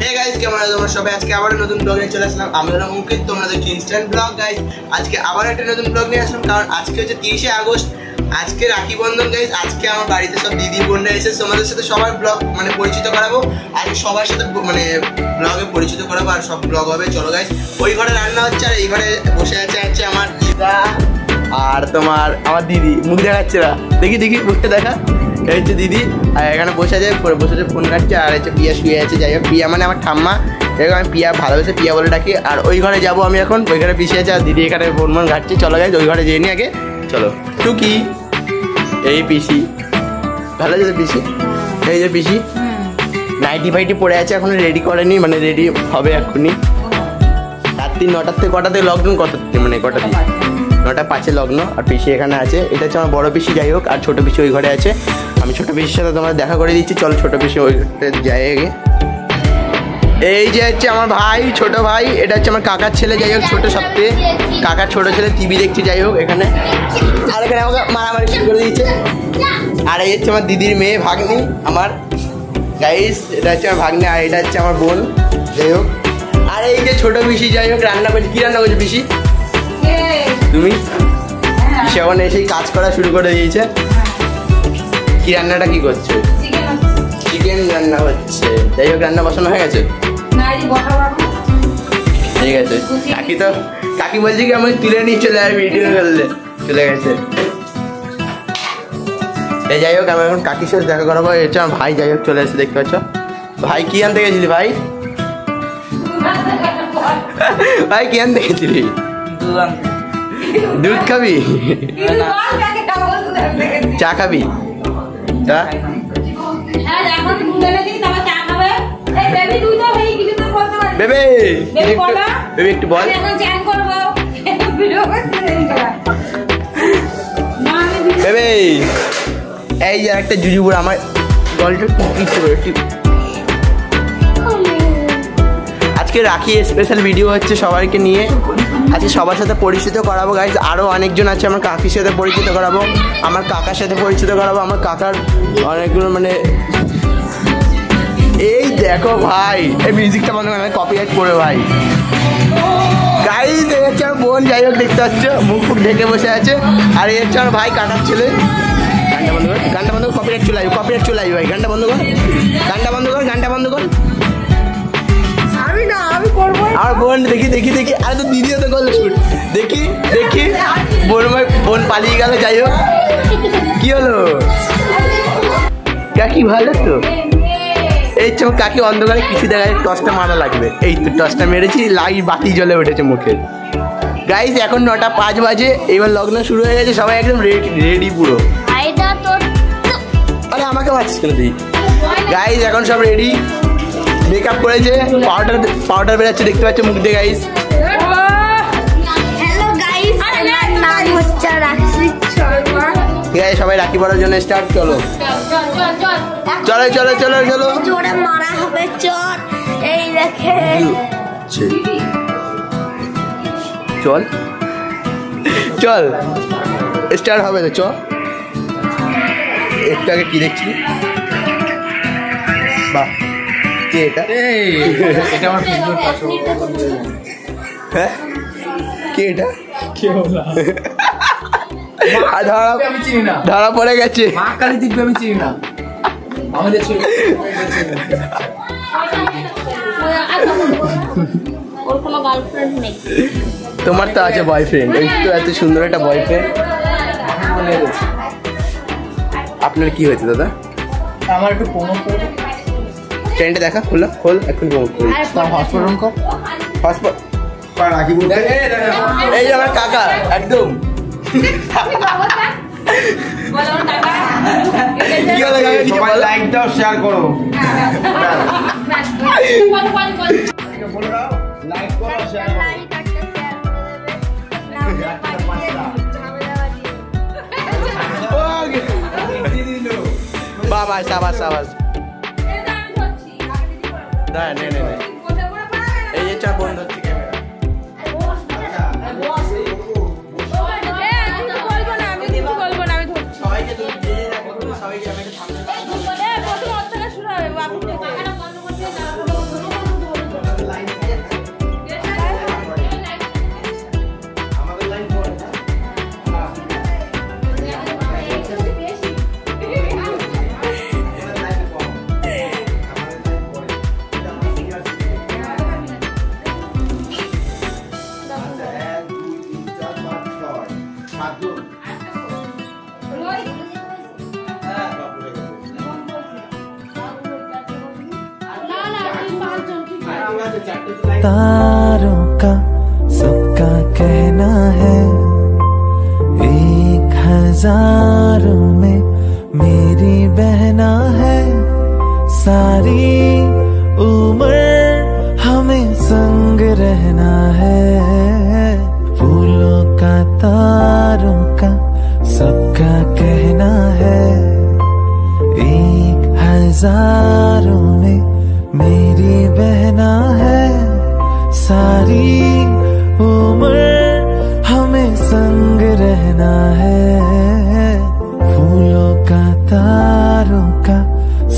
Hey guys, কেমন আছো তোমরা সবাই? আজকে আবার নতুন ব্লগ নিয়ে চলে আসলাম। আমি হলাম অঙ্কিত, তোমরা দেখছো ইনস্ট্যান্ট ব্লগ। গাইস, আজকে আবার একটা নতুন ব্লগ নিয়ে আসলাম, কারণ আজকে হচ্ছে 30শে আগস্ট। আজকে রাখি বন্ধন গাইস। আজকে আমার বাড়িতে সব দিদি বোনরা এসেছে, তোমাদের সাথে সবার ব্লগ মানে পরিচিত করাবো। আজকে সবার সাথে মানে ব্লগে পরিচিত করাবো, আর সব ব্লগ হবে। চলো গাইস, ওই ঘরে রান্না হচ্ছে, আর এই ঘরে বসে আছে আমার দিদা আর তোমার আমার দিদি। মুখ দেখাচ্ছে না, দেখি দেখি মুখটা দেখা। এই হচ্ছে দিদি, আর এখানে বসে আছে ফোন কাটছে। আর হচ্ছে পিয়া শুয়ে আছে। যাই হোক, পিয়া মানে আমার ঠাম্মা, এরকম আমি পিয়া ভালোবেসে পিয়া বলে ডাকি। আর ওই ঘরে যাবো আমি এখন, ওই ঘরে পিছিয়ে আছে, আর দিদি এখানে ফোন ঘাটছে। চলো গাইস, ওই ঘরে যেয়ে নি আগে। চলো টুকি, এই পিসি ভালো আছে পিসি, এই যে পিসি নাইটি ফাইটি পড়ে আছে, এখনো রেডি করেনি, মানে রেডি হবে এক্ষুনি। রাত্রি 9টার থেকে কটাতে লগ্ন, কটাতে মানে কটা দিয়ে 9:05 লগ্ন। আর পিসি এখানে আছে, এটা হচ্ছে আমার বড় পিসি। যাই হোক, আর ছোটো পিসি ওই ঘরে আছে। আমি ছোটো পিসির সাথে তোমার দেখা করে দিচ্ছি। চলো ছোটো পিসি ওই ঘরে যাই আগে। এই যে হচ্ছে আমার ভাই, ছোট ভাই। এটা হচ্ছে আমার কাকার ছেলে। যাই হোক, ছোটো সপ্তাহে কাকার ছোটো ছেলে টিভি দেখছি। যাই হোক, এখানে আর এখানে আমাকে মারামারি শুরু করে দিচ্ছে। আর এই হচ্ছে আমার দিদির মেয়ে ভাগ্নি আমার। গাইস, এটা হচ্ছে আমার ভাগ্নি, আর এটা হচ্ছে আমার বোন। যাই হোক, আর এই যে ছোটো পিসি। যাই হোক, রান্না করছি। কী রান্না করছো পিসি? তুমি? পিসি এখন এসেই কাজ করা শুরু করে দিয়েছে। কি রান্নাটা কি করছো? চিকেন রান্না হচ্ছে। যাই হোক, রান্না বসানো হয়ে গেছে। ঠিক আছে। কাকি বলছি কি আমি তুলে নিয়ে চলে যাবে, ভিডিও করলে চলে গেছে। এই যাই হোক, আমি এখন কাকির সাথে দেখা করাবো। এটা আমার ভাই। যাই হোক, চলে এসে দেখতে পাচ্ছ। ভাই কি আনতে গেছিলি ভাই? ভাই কি আনতে গেছিলি? দুধ খাবি? চা খাবি? চা বেবে, বেবে একটু বল। বেবে, এই যে একটা জুজুবুড়া আমার গলটা টুকতে করে। আজকে রাখি স্পেশাল ভিডিও হচ্ছে সবাইকে নিয়ে। আজকে সবার সাথে পরিচিত করাবো গাইজ। আরও অনেকজন আছে, আমার কাকির সাথে পরিচিত করাবো, আমার কাকার সাথে পরিচিত করাবো, আমার কাকার অনেকগুলো মানে। এই দেখো ভাই, এই মিউজিকটা বন্ধ করে, কপিরাইট পড়ে ভাই। গাইজ, এই হচ্ছে আমার বোন। যাই হোক, দেখতে পাচ্ছ মুখ ফুক ঢেকে বসে আছে। আর এই হচ্ছে আমার ভাই, কাকার ছেলে। গানটা বন্ধ কর, গানটা বন্ধ কর, কপিরাইট চলে আসবে, কপিরাইট চলে আসবে ভাই। গানটা বন্ধ কর, গানটা বন্ধ কর, গানটা বন্ধ কর। আমার বোন দেখি দেখি দেখি। আরে তো দিদিও তো করলো শুট। দেখি দেখি, বোন পালিয়ে গেল। যাই হোক, কি হলো কাকি? ভালো তো। এই চোখ কাকি অন্ধকারে কিছু দেখায়, টসটা মারা লাগবে। এই তো টসটা মেরেছি, লাইট বাতি জ্বলে উঠেছে মুখে। গাইস, এখন 9:05 বাজে। এবার লগ্ন শুরু হয়ে গেছে, সবাই একদম রেডি পুরো। আরে আমাকে মারছিস কেন তুই? গাইস, এখন সব রেডি, মেকআপ করেছে, পাউডার বেরাচ্ছে, দেখতে পাচ্ছ মুখ দিয়ে। গাইস, ঠিক আছে, সবাই রাখি পড়ার জন্য স্টার্ট। চলো চলো চলো চলো চলো, জোরে মারা হবে। চল, এই দেখে চল চল, স্টার্ট হবে তো। চল, একটু আগে কি দেখছি? বাহ, কে এটা? এটা আমার ফেসবুক পাসওয়ার্ড। হ্যাঁ, কে এটা? কে বলা? আমি চিনি না, ধরা পড়ে গেছে। মা কালী দিব্য আমি চিনি না। আমাদের ওর কোনো গার্লফ্রেন্ড নেই। তোমার তো আছে বয়ফ্রেন্ড। এই তো এত সুন্দর একটা বয়ফ্রেন্ড। আপনার কি হয়েছে দাদা? আমার একটু প্রমোট করে ট্রেন্ডে দেখা। খোল এখন প্রমোট করি। হসপিটাল কর, হসপিটাল রাখি বলতে। এই আমার কাকা একদম। লাইক দাও, শেয়ার করো। বাবা সাবাস সাবাস। এই যে চার বন্ধু হচ্ছে ক্যামেরা। तारों का सबका कहना है, 1000 में मेरी बहना है। सारी उम्र हमें संग रहना है, फूलों का तारों का सबका कहना है, 1000 में मेरी बहना है। सारी उम्र हमें संग रहना है, फूलों का तारों का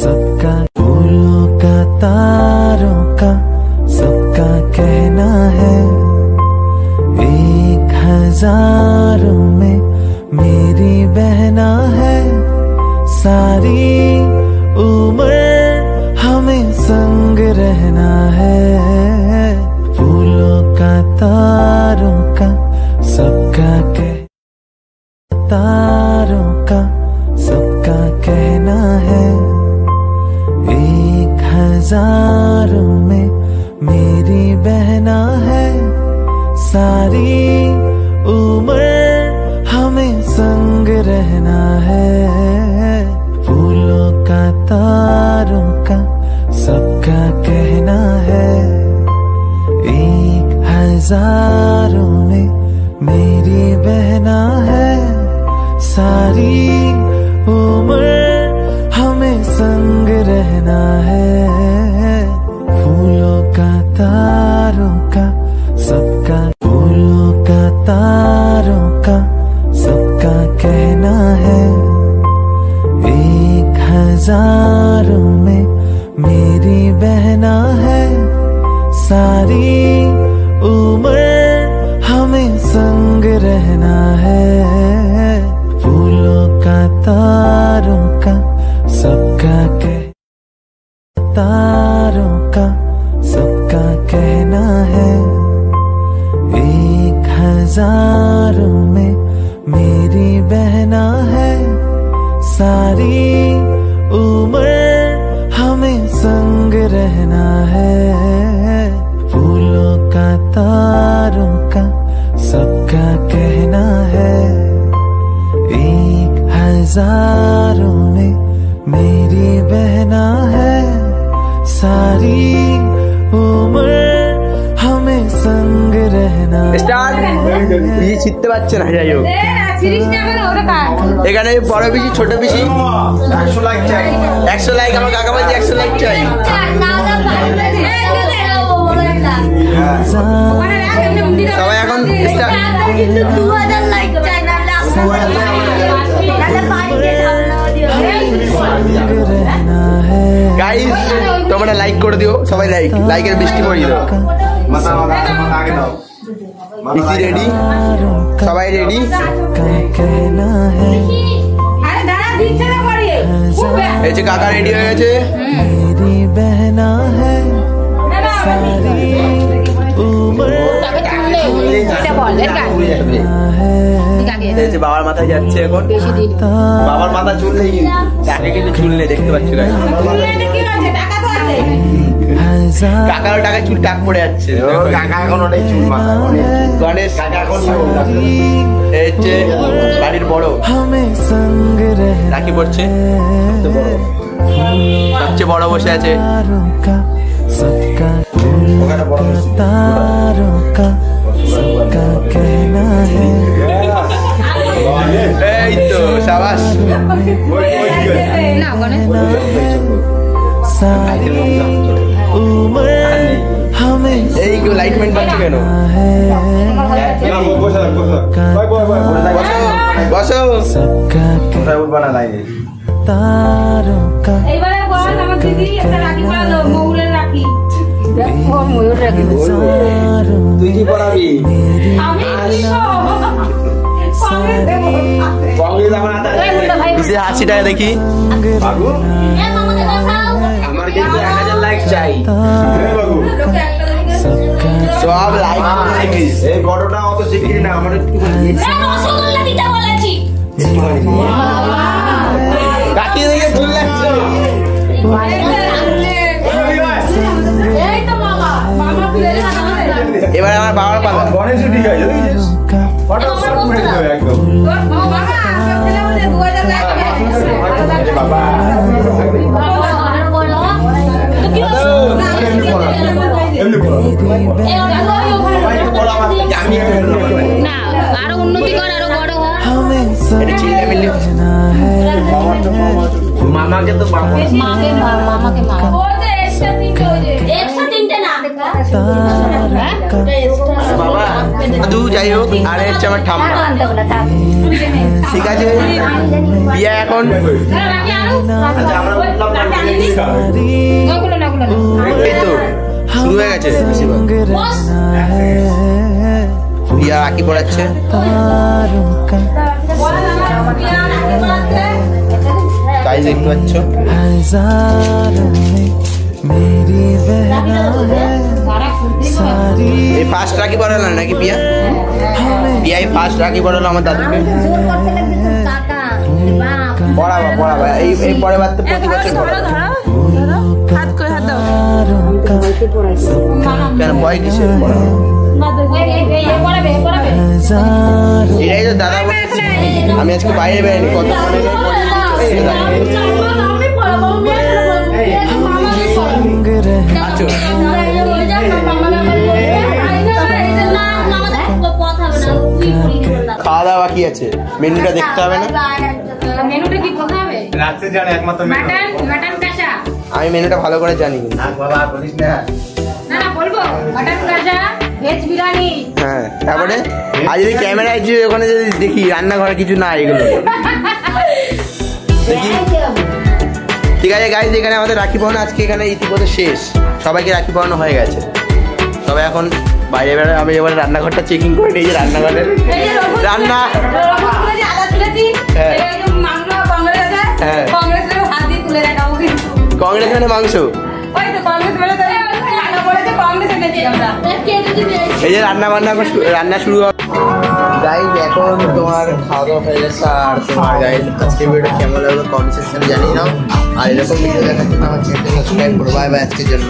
सबका, फूलों का तारों का सबका कहना है, 1000 में मेरी बहना है। सारी उम्र हमें संग रहना है, फूलों का तारों का सबका तारों का सबका कहना है, 1000 में मेरी बहना है। सारी उम्र हमें संग रहना है, फूलों का तारों का सबका कहना है, 1000 में मेरी बहना है। सारी उम्र हमें संग रहना है, फूलों का तारों का सबका, फूलों का तारों का सबका कहना है, 1000 में मेरी बहना है। सारी उम्र हमें संग रहना है, फूलों का तारों का सबका तारों का सबका कहना है, 1000 में मेरी बहना है। सारी उम्र हमें संग रहना है, फूलों का तारों का सबका कहना है, 1000 में मेरी बहना है। सारी उम्र हमें संग रहना है। পিসি ছিটতে পারছে না, যাই হোক এখানে বড় পিসি ছোট পিসি 100 লাইক চাই, 100 লাইক। আমার কাকা বলছে 100 লাইক চাই। সবাই এখন গাইস তোমরা লাইক করে দিও, সবাই লাইকের বৃষ্টি পড়িয়ে দাও। পিসি রেডি, সবাই রেডি। এই যে কাকা রেডি হয়ে গেছে। मेरी बहना है, सारी उम्र বাবার মাথায় যাচ্ছে এখন, বাবার মাথা চুল নেই, তাকে কিন্তু চুল নেই, দেখতে পাচ্ছি। কাকারও টাকা চুল টাক পড়ে যাচ্ছে, কাকা এখন অনেক চুল মাথা। গণেশ কাকা এখন এই হচ্ছে বাড়ির বড়, রাখি পড়ছে, সবচেয়ে বড় বসে আছে। तारों का सबका कहना है, এই তো শাবাশ। सारी उम्र हमें এই কেউ লাইটমেন্ট পাচ্ছে কেন? বসো सबका तारों का তুই কি পড়াবি? হাসিটা দেখি। আমার কিন্তু 1000 লাইক চাই, সব লাইক। এই বড়টা অত শিখি না, আমার একটু কাটিয়ে দেখে চলে যাচ্ছে। এবার আমার বাবার পালা। গণেশও ঠিক আছে দেখেছিস ফটাফট মেরে দেবে একদম বাবা এমনি পড়া না আরো উন্নতি কর আরো বড় হ এটা চিল্লামিল্লি মামাকে তো মাকে মামাকে মা ও তো এক্সট্রা তিনটে না বাবা দু যাই হোক আর হচ্ছে আমার ঠাম্মা ঠিক আছে বিয়া এখন এই তো শুরু হয়ে গেছে বিয়া রাখি পড়াচ্ছে তাই দেখতে পাচ্ছ এই ফার্স্ট রাখি পড়ালো নাকি বিয়া বিয়াই ফার্স্ট রাখি পড়ালো আমার দাদুকে পড়াবা এই পরের বার তো প্রতি বছর কেন ভয় কিসের এটাই তো দাদা বলছে আমি আজকে বাইরে বেরোনি কত খাওয়া দাওয়া বাকি আছে মেনুটা দেখতে হবে না মেনুটা কি কথা হবে রাখতে জানে একমাত্র মাটন মাটন কষা আমি মেনুটা ভালো করে জানি না বাবা বলিস না না না বলবো মাটন কষা ভেজ বিরিয়ানি হ্যাঁ তারপরে আর যদি ক্যামেরায় যে ওখানে যদি দেখি রান্নাঘরে কিছু না এগুলো দেখি ঠিক আছে গাইজ এখানে আমাদের রাখি পড়ানো আজকে এখানে ইতিমধ্যে শেষ সবাইকে রাখি পড়ানো হয়ে গেছে সবাই এখন বাইরে বেরোয় আমি এবারে রান্নাঘরটা চেকিং করে নিই যে রান্নাঘরের রান্না কংগ্রেস মানে মাংস এই যে রান্না বান্না রান্না শুরু হবে গাইজ এখন তোমার খাওয়া দাওয়া হয়ে গেছে আর তোমার গাইজ আজকে ভিডিওটা কেমন লাগলো কমেন্ট সেকশনে জানিয়ে নাও আর এরকম ভিডিও দেখার জন্য আমার চ্যানেলটা সাবস্ক্রাইব করো বাই বাই আজকের জন্য